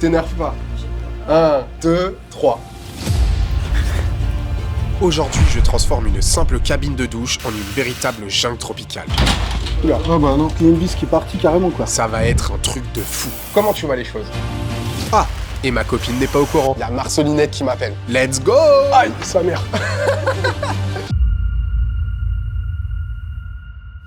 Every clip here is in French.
T'énerve pas. 1, 2, 3. Aujourd'hui, je transforme une simple cabine de douche en une véritable jungle tropicale. Oula. Ah bah non, il y a une vis qui est partie carrément quoi. Ça va être un truc de fou. Comment tu vois les choses? Ah, et ma copine n'est pas au courant. Il y a Marcelinette qui m'appelle. Let's go! Aïe, sa mère.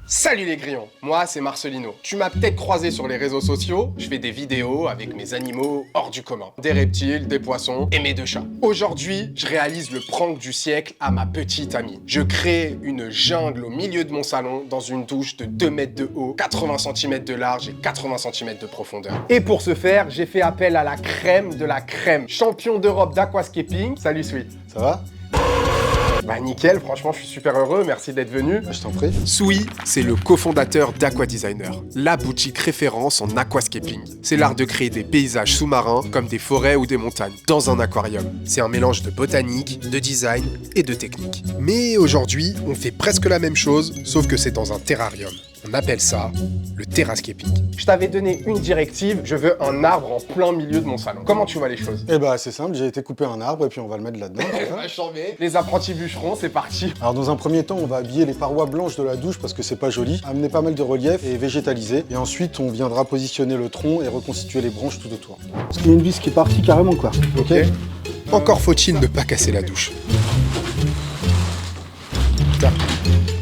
Salut les grillons, moi c'est Marcelino. Tu m'as peut-être croisé sur les réseaux sociaux, je fais des vidéos avec mes animaux hors du commun. Des reptiles, des poissons et mes 2 chats. Aujourd'hui, je réalise le prank du siècle à ma petite amie. Je crée une jungle au milieu de mon salon dans une douche de 2 mètres de haut, 80 cm de large et 80 cm de profondeur. Et pour ce faire, j'ai fait appel à la crème de la crème. Champion d'Europe d'aquascaping. Salut Sweet. Ça va? Bah nickel, franchement je suis super heureux, merci d'être venu. Bah, je t'en prie. Sui, c'est le cofondateur d'Aquadesigner, la boutique référence en aquascaping. C'est l'art de créer des paysages sous-marins comme des forêts ou des montagnes dans un aquarium. C'est un mélange de botanique, de design et de technique. Mais aujourd'hui, on fait presque la même chose, sauf que c'est dans un terrarium. On appelle ça le terrascaping. Je t'avais donné une directive, je veux un arbre en plein milieu de mon salon. Comment tu vois les choses? Eh bah c'est simple, j'ai été couper un arbre et puis on va le mettre là-dedans. Les apprentis bûcherons, c'est parti. Alors dans un premier temps, on va habiller les parois blanches de la douche parce que c'est pas joli, amener pas mal de relief et végétaliser. Et ensuite, on viendra positionner le tronc et reconstituer les branches tout autour. Parce qu'il y a une vis qui est partie carrément quoi. Ok. Encore faut-il ne pas casser la douche.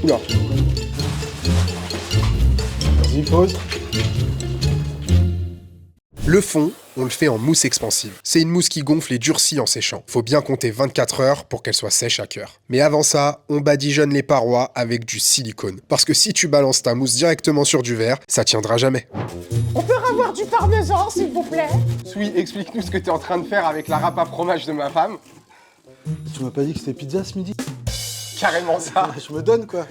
Oula. Vas-y, pose. Le fond, on le fait en mousse expansive. C'est une mousse qui gonfle et durcit en séchant. Faut bien compter 24 heures pour qu'elle soit sèche à cœur. Mais avant ça, on badigeonne les parois avec du silicone. Parce que si tu balances ta mousse directement sur du verre, ça tiendra jamais. On peut avoir du parmesan, s'il vous plaît? Sui, explique-nous ce que tu es en train de faire avec la râpe à fromage de ma femme. Tu m'as pas dit que c'était pizza ce midi? Carrément ça. Je me donne quoi.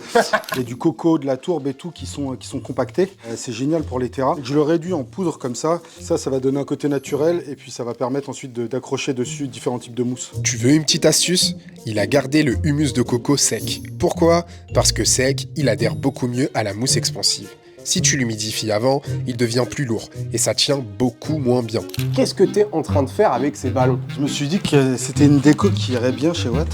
Il y a du coco, de la tourbe et tout qui sont compactés. C'est génial pour les terras. Je le réduis en poudre comme ça. Ça va donner un côté naturel et puis ça va permettre ensuite d'accrocher dessus différents types de mousse. Tu veux une petite astuce? Il a gardé le humus de coco sec. Pourquoi? Parce que sec, il adhère beaucoup mieux à la mousse expansive. Si tu l'humidifies avant, il devient plus lourd et ça tient beaucoup moins bien. Qu'est-ce que tu es en train de faire avec ces ballons? Je me suis dit que c'était une déco qui irait bien chez Watt.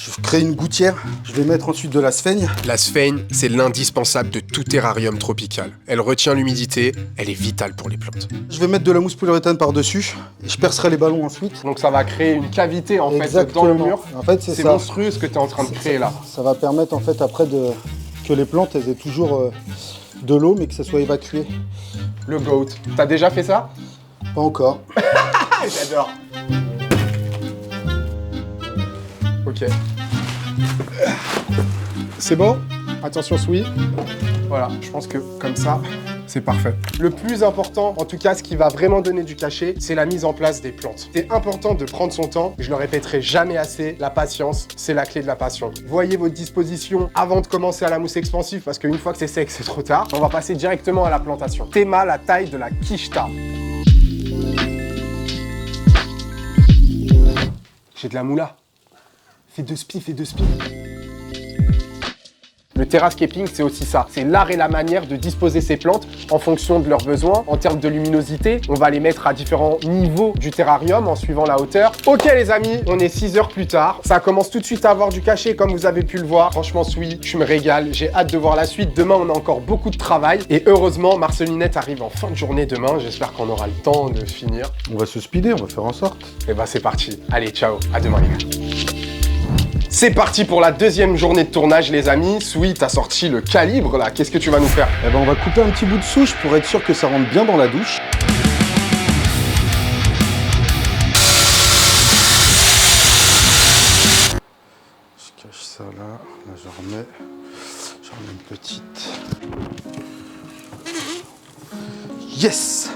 Je crée une gouttière, je vais mettre ensuite de la sphaigne. La sphaigne, c'est l'indispensable de tout terrarium tropical. Elle retient l'humidité, elle est vitale pour les plantes. Je vais mettre de la mousse polyuréthane par-dessus et je percerai les ballons ensuite. Donc ça va créer une cavité en fait Exactement. dans le mur. En fait, c'est C'est ça. monstrueux ce que tu es en train de créer là. Ça va permettre en fait après que les plantes elles aient toujours de l'eau mais que ça soit évacué. Le goat. T'as déjà fait ça? Pas encore. J'adore. Ok. C'est bon? Attention, Sui. Voilà, je pense que comme ça, c'est parfait. Le plus important, en tout cas, ce qui va vraiment donner du cachet, c'est la mise en place des plantes. C'est important de prendre son temps. Je le répéterai jamais assez, la patience, c'est la clé de la passion. Voyez votre disposition avant de commencer à la mousse expansive, parce qu'une fois que c'est sec, c'est trop tard. On va passer directement à la plantation. Théma, la taille de la quicheta. J'ai de la moula. Fais 2 spies, fais 2 spies. Le terrascaping, c'est aussi ça. C'est l'art et la manière de disposer ces plantes en fonction de leurs besoins. En termes de luminosité, on va les mettre à différents niveaux du terrarium en suivant la hauteur. Ok les amis, on est 6 heures plus tard. Ça commence tout de suite à avoir du cachet comme vous avez pu le voir. Franchement, Sui, je me régale. J'ai hâte de voir la suite. Demain, on a encore beaucoup de travail. Et heureusement, Marcelinette arrive en fin de journée demain. J'espère qu'on aura le temps de finir. On va se speeder, on va faire en sorte. Et bah c'est parti. Allez, ciao. À demain les gars. C'est parti pour la 2e journée de tournage les amis. Sui, t'as sorti le calibre là, qu'est-ce que tu vas nous faire? Eh ben on va couper un petit bout de souche pour être sûr que ça rentre bien dans la douche. Je cache ça là, j'en remets une petite. Yes!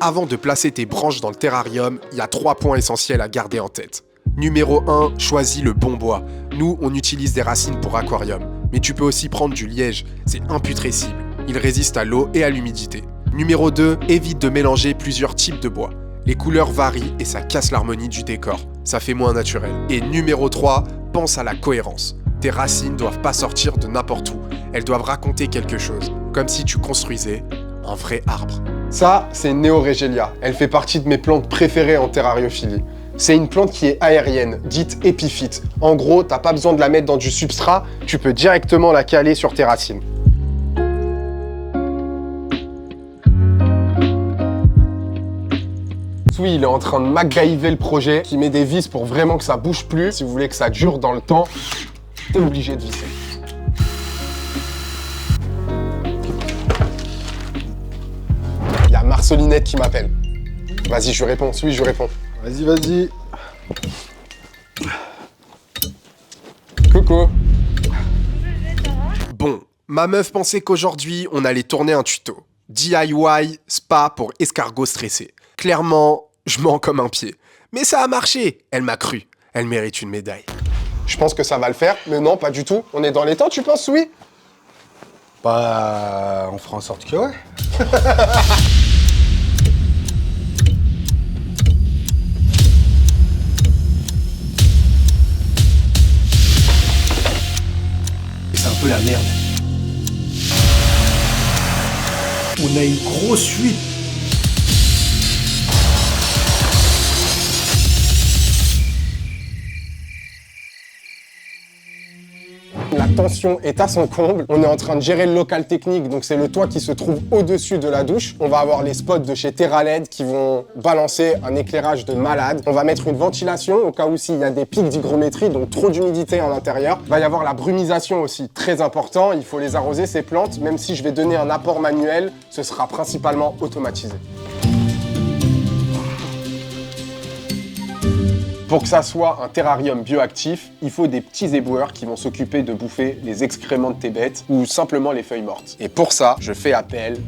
Avant de placer tes branches dans le terrarium, il y a 3 points essentiels à garder en tête. Numéro 1, choisis le bon bois. Nous, on utilise des racines pour aquarium. Mais tu peux aussi prendre du liège, c'est imputrescible. Il résiste à l'eau et à l'humidité. Numéro 2, évite de mélanger plusieurs types de bois. Les couleurs varient et ça casse l'harmonie du décor. Ça fait moins naturel. Et numéro 3, pense à la cohérence. Tes racines doivent pas sortir de n'importe où. Elles doivent raconter quelque chose. Comme si tu construisais un vrai arbre. Ça, c'est Neoregelia. Elle fait partie de mes plantes préférées en terrariophilie. C'est une plante qui est aérienne, dite épiphyte. En gros, t'as pas besoin de la mettre dans du substrat, tu peux directement la caler sur tes racines. Oui, il est en train de MacGyver le projet, qui met des vis pour vraiment que ça bouge plus. Si vous voulez que ça dure dans le temps, t'es obligé de visser. Il y a Marcelinette qui m'appelle. Vas-y, je réponds. Oui, je réponds. Vas-y, vas-y. Coucou. Bon, ma meuf pensait qu'aujourd'hui, on allait tourner un tuto. DIY spa pour escargot stressé. Clairement, je mens comme un pied. Mais ça a marché, elle m'a cru. Elle mérite une médaille. Je pense que ça va le faire, mais non, pas du tout. On est dans les temps, tu penses, oui? Bah, on fera en sorte que ouais. C'est un peu la merde. On a une grosse fuite. La tension est à son comble. On est en train de gérer le local technique, donc c'est le toit qui se trouve au-dessus de la douche. On va avoir les spots de chez TerraLED qui vont balancer un éclairage de malade. On va mettre une ventilation au cas où s'il y a des pics d'hygrométrie, donc trop d'humidité à l'intérieur. Il va y avoir la brumisation aussi, très important. Il faut les arroser, ces plantes. Même si je vais donner un apport manuel, ce sera principalement automatisé. Pour que ça soit un terrarium bioactif, il faut des petits éboueurs qui vont s'occuper de bouffer les excréments de tes bêtes ou simplement les feuilles mortes. Et pour ça, je fais appel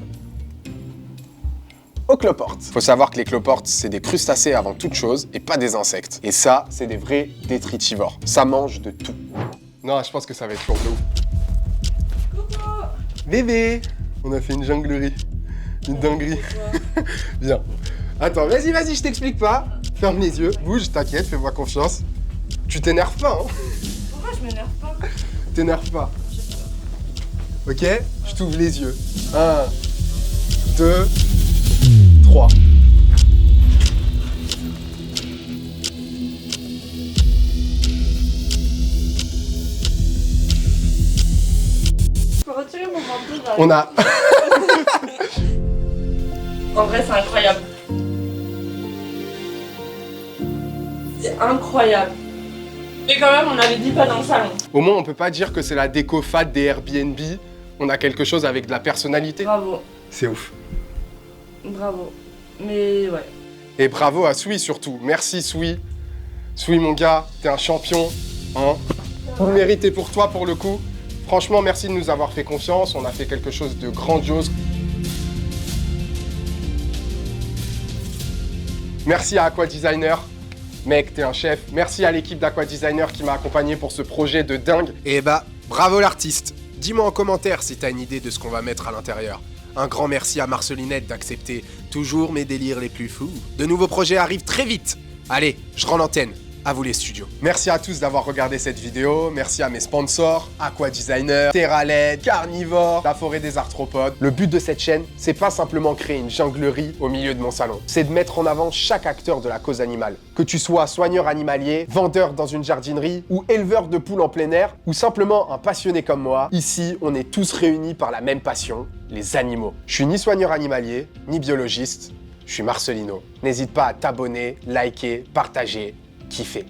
aux cloportes. Faut savoir que les cloportes, c'est des crustacés avant toute chose et pas des insectes. Et ça, c'est des vrais détritivores. Ça mange de tout. Non, je pense que ça va être lourd de ouf. Coucou bébé. On a fait une junglerie. Une dinguerie. Viens. Attends, vas-y, je t'explique pas. Ferme les yeux, bouge, t'inquiète, fais-moi confiance. Tu t'énerves pas, hein? Pourquoi je m'énerve pas? T'énerves pas. Ok? Je t'ouvre les yeux. 1, 2, 3. Je peux retirer mon manteau là. On a... En vrai, c'est incroyable. C'est incroyable. Et quand même, on avait dit pas dans le salon. Au moins, on peut pas dire que c'est la déco fade des Airbnb. On a quelque chose avec de la personnalité. Bravo, C'est ouf. bravo. Mais ouais. Et bravo à Sui surtout. Merci Sui. Sui mon gars, t'es un champion. Hein? Tout mérité pour toi pour le coup. Franchement, merci de nous avoir fait confiance. On a fait quelque chose de grandiose. Merci à Aqua Designer. Mec, t'es un chef. Merci à l'équipe d'Aqua Designer qui m'a accompagné pour ce projet de dingue. Eh bah, bravo l'artiste. Dis-moi en commentaire si t'as une idée de ce qu'on va mettre à l'intérieur. Un grand merci à Marcelinette d'accepter toujours mes délires les plus fous. De nouveaux projets arrivent très vite. Allez, je rends l'antenne. À vous les studios. Merci à tous d'avoir regardé cette vidéo. Merci à mes sponsors, Aqua Designer, TerraLED, Carnivore, la forêt des arthropodes. Le but de cette chaîne, c'est pas simplement créer une junglerie au milieu de mon salon. C'est de mettre en avant chaque acteur de la cause animale. Que tu sois soigneur animalier, vendeur dans une jardinerie, ou éleveur de poules en plein air, ou simplement un passionné comme moi, ici, on est tous réunis par la même passion, les animaux. Je suis ni soigneur animalier, ni biologiste, je suis Marcelino. N'hésite pas à t'abonner, liker, partager, kiffer.